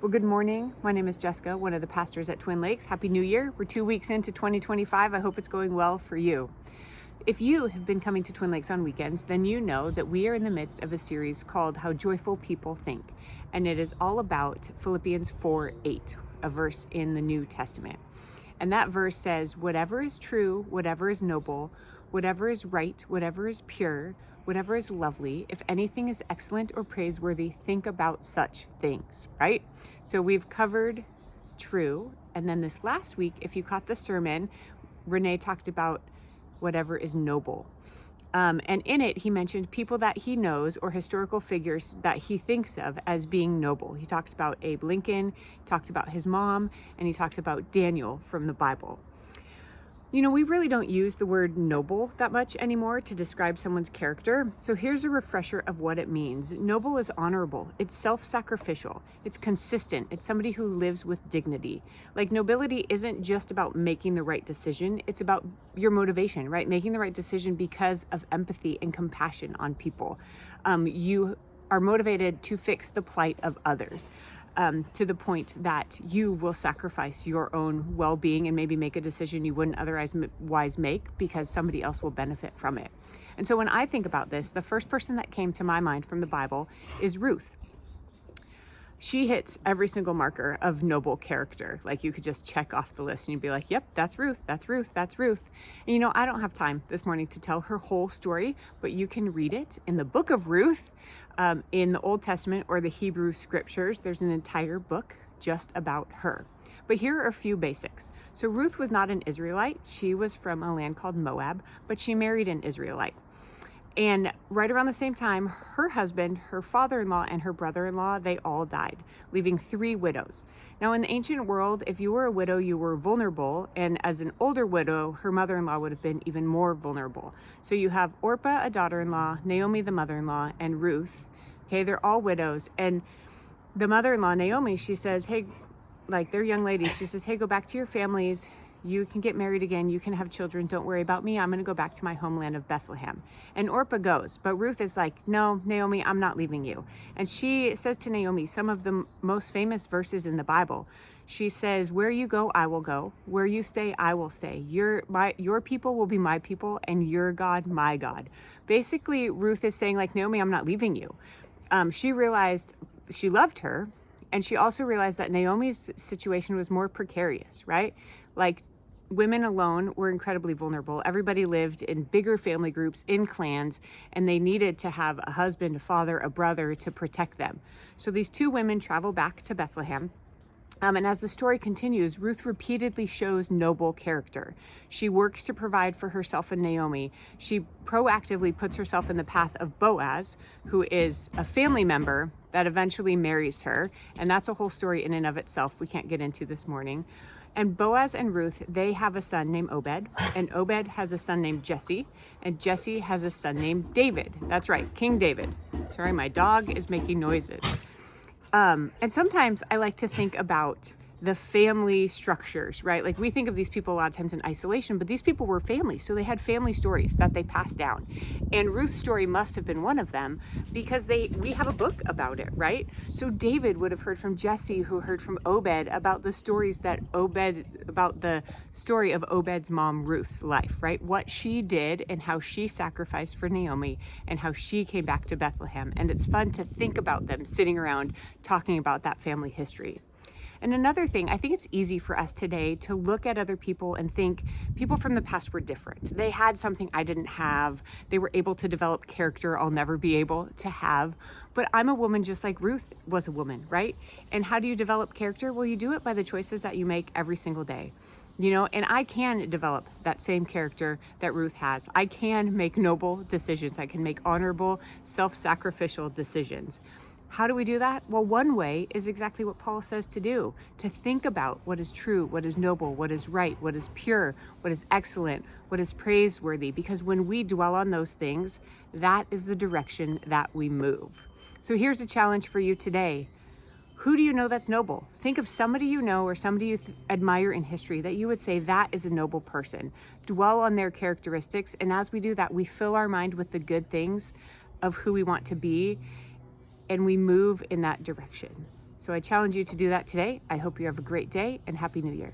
Well, good morning. My name is Jessica, one of the pastors at Twin Lakes. Happy New Year. We're 2 weeks into 2025. I hope it's going well for you. If you have been coming to Twin Lakes on weekends, then you know that we are in the midst of a series called How Joyful People Think. And it is all about Philippians 4:8, a verse in the New Testament. And that verse says, whatever is true, whatever is noble, whatever is right, whatever is pure, whatever is lovely, if anything is excellent or praiseworthy, think about such things, right? So we've covered true. And then this last week, if you caught the sermon, Renee talked about whatever is noble. And in it, he mentioned people that he knows or historical figures that he thinks of as being noble. He talks about Abe Lincoln, he talked about his mom, and he talked about Daniel from the Bible. You know, we really don't use the word noble that much anymore to describe someone's character. So here's a refresher of what it means. Noble is honorable. It's self-sacrificial. It's consistent. It's somebody who lives with dignity. Like, nobility isn't just about making the right decision. It's about your motivation, right? Making the right decision because of empathy and compassion on people. You are motivated to fix the plight of others. To the point that you will sacrifice your own well-being and maybe make a decision you wouldn't otherwise make because somebody else will benefit from it. And so when I think about this, the first person that came to my mind from the Bible is Ruth. She hits every single marker of noble character. Like, you could just check off the list and you'd be like, yep, that's Ruth, that's Ruth, that's Ruth. And you know, I don't have time this morning to tell her whole story, but you can read it in the book of Ruth, in the Old Testament or the Hebrew scriptures. There's an entire book just about her. But here are a few basics. So Ruth was not an Israelite. She was from a land called Moab, but she married an Israelite. And right around the same time, her husband, her father-in-law, and her brother-in-law, they all died, leaving 3 widows. Now, in the ancient world, if you were a widow, you were vulnerable. And as an older widow, her mother-in-law would have been even more vulnerable. So you have Orpah, a daughter-in-law, Naomi, the mother-in-law, and Ruth. Okay, they're all widows. And the mother-in-law, Naomi, she says, hey, like, they're young ladies. She says, hey, go back to your families. You can get married again. You can have children. Don't worry about me. I'm going to go back to my homeland of Bethlehem. And Orpah goes. But Ruth is like, no, Naomi, I'm not leaving you. And she says to Naomi some of the most famous verses in the Bible. She says, where you go, I will go. Where you stay, I will stay. Your people will be my people, and your God, my God. Basically, Ruth is saying, like, Naomi, I'm not leaving you. She realized she loved her. And she also realized that Naomi's situation was more precarious, right? Like, women alone were incredibly vulnerable. Everybody lived in bigger family groups, in clans, and they needed to have a husband, a father, a brother to protect them. So these 2 women travel back to Bethlehem. And as the story continues, Ruth repeatedly shows noble character. She works to provide for herself and Naomi. She proactively puts herself in the path of Boaz, who is a family member that eventually marries her. And that's a whole story in and of itself we can't get into this morning. And Boaz and Ruth, they have a son named Obed, and Obed has a son named Jesse, and Jesse has a son named David. That's right, King David. Sorry, my dog is making noises. And sometimes I like to think about the family structures, right? Like, we think of these people a lot of times in isolation, but these people were family. So they had family stories that they passed down. And Ruth's story must have been one of them, because we have a book about it, right? So David would have heard from Jesse, who heard from Obed about the story of Obed's mom, Ruth's life, right? What she did and how she sacrificed for Naomi and how she came back to Bethlehem. And it's fun to think about them sitting around talking about that family history. And another thing, I think it's easy for us today to look at other people and think people from the past were different. They had something I didn't have. They were able to develop character I'll never be able to have. But I'm a woman just like Ruth was a woman, right? And how do you develop character? Well, you do it by the choices that you make every single day. You know, and I can develop that same character that Ruth has. I can make noble decisions. I can make honorable, self-sacrificial decisions. How do we do that? Well, one way is exactly what Paul says to do, to think about what is true, what is noble, what is right, what is pure, what is excellent, what is praiseworthy. Because when we dwell on those things, that is the direction that we move. So here's a challenge for you today. Who do you know that's noble? Think of somebody you know or somebody you admire in history that you would say that is a noble person. Dwell on their characteristics. And as we do that, we fill our mind with the good things of who we want to be, and we move in that direction. So I challenge you to do that today. I hope you have a great day and Happy New Year.